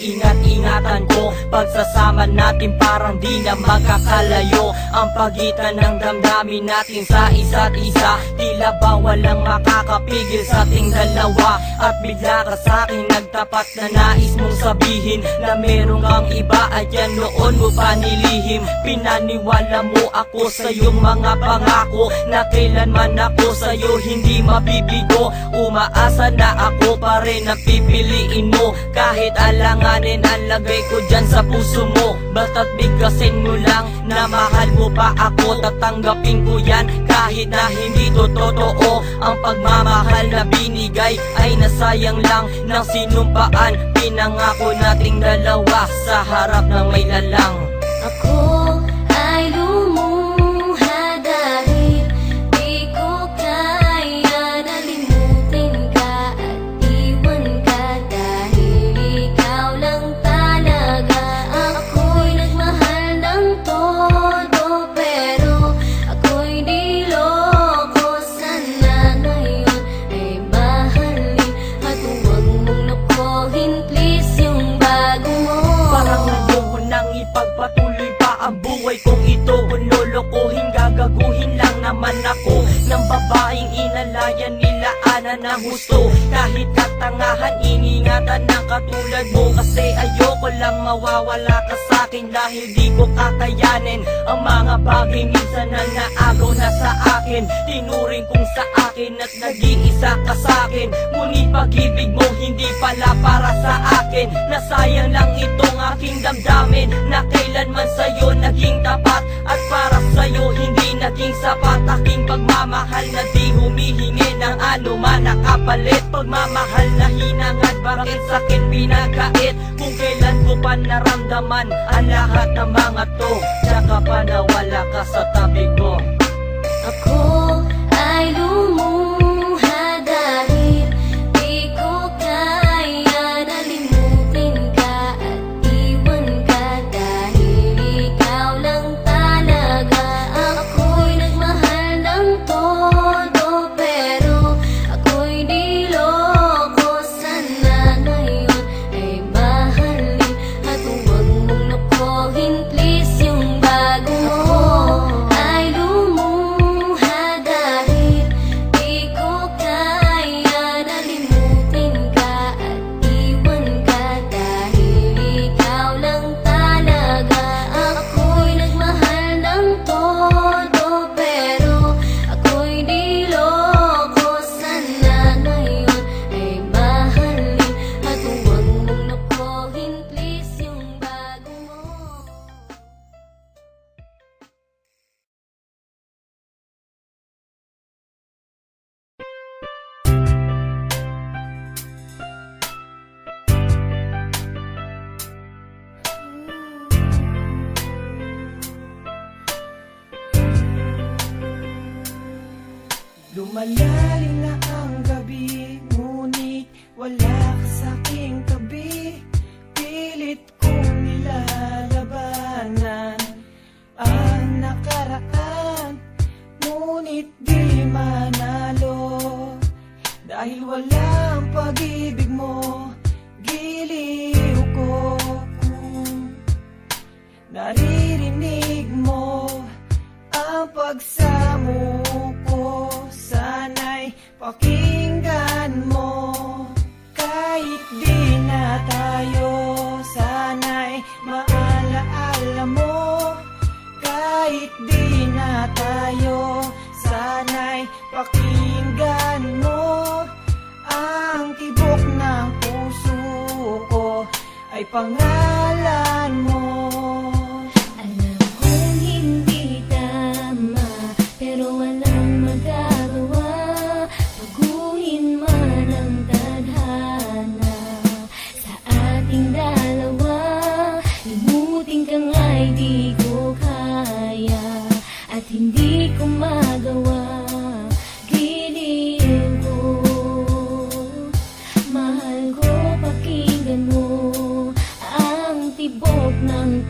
iingat-ingatan ko. Pagsasama natin parang di na magkakalayo ang pagitan ng damdamin natin sa isa't isa. Tila ba walang makakapigil sa ating dalawa. At bigla ka sa'kin nagtapat na nais mong sabihin na meron kang iba at yan noon mo pa nilihim. Pinaniwala mo ako sa iyong mga pangako na kailanman ako sa'yo hindi mabibigo. Umaasa na ako pa rin na pipiliin mo kahit alanganin ang lagay ko dyan sa puso mo. Basta't bigkasin mo lang na mahal mo pa ako, tatanggapin ko yan kahit na hindi to totoo. Ang pagmamahal na binigay ay nasayang lang ng sinumpaan. Pinangako nating dalawa sa harap ng may lalang. Ako ay lumuha dahil di ko kaya nalimutin ka at iwan ka dahil ikaw lang talaga. Ako'y nagmahal ng todo pero ako'y di loko. Sana ngayon ay mahalin at huwag mong lokohin please yung bago mo. Parang ayoko nang ipagpatuloy pa ang buhay kong ito. Kung lolokohin, gagaguhin lang naman ako ng babaeng inalayan nila ana ng gusto. Kahit katangahan, iningatan ng katulad mo. Kasi ayoko lang mawawala ka sa'kin dahil di ko kakayanin ang mga bagay minsan na naagaw na sa akin. Tinuring kong sa akin at nag-iisa ka sa'kin. Ngunit pag-ibig mo hindi pala para sa akin. Nasayang lang itong aking damdamin na kailanman sa'yo naging tapat. At para sa'yo hindi naging sapat aking pagmamahal na di humihingi ng anuman na kapalit. Pagmamahal na hinangad, bakit sa'kin pinagkait? Kung kailan ko pa naramdaman ang lahat ng mga to, tsaka pa nawala ka sa tabi ko. Ako ay lumuha dahil di ko kaya nalimutin ka at iwan ka dahil ikaw lang talaga. Ako'y nagmahal ng todo pero ako'y di loko. Sana ngayon ay mahalin at huwag mong lokohin please yung bago mo. Ay lumuha dahil di ko kaya nalimutin ka at iwan ka dahil ikaw lang talaga. Ako'y nagmahal ng todo pero ako'y di loko. Sana ngayon ay mahalin at huwag mong lokohin please yung bago mo. Lumalalim na ang gabi, ngunit wala ka sa'king tabi. Pilit kong nilalabanan ang nakaraan, ngunit di manalo. Dahil walang pag-ibig mo, giliw ko kung naririnig mo ang pagsamo ko. Sana'y pakinggan mo. Kahit di na tayo, sana'y maalaala mo. Kahit di na tayo, sana'y pakinggan mo. Ang tibok ng puso ko ay pangalan mo. Alam kong hindi tama pero walang magagawa. Baguhin man ang tadhana sa ating dalawa. Limutin ka nga'y di ko kaya at hindi ko magawa. Giliw ko, mahal ko, pakinggan mo ang tibok ng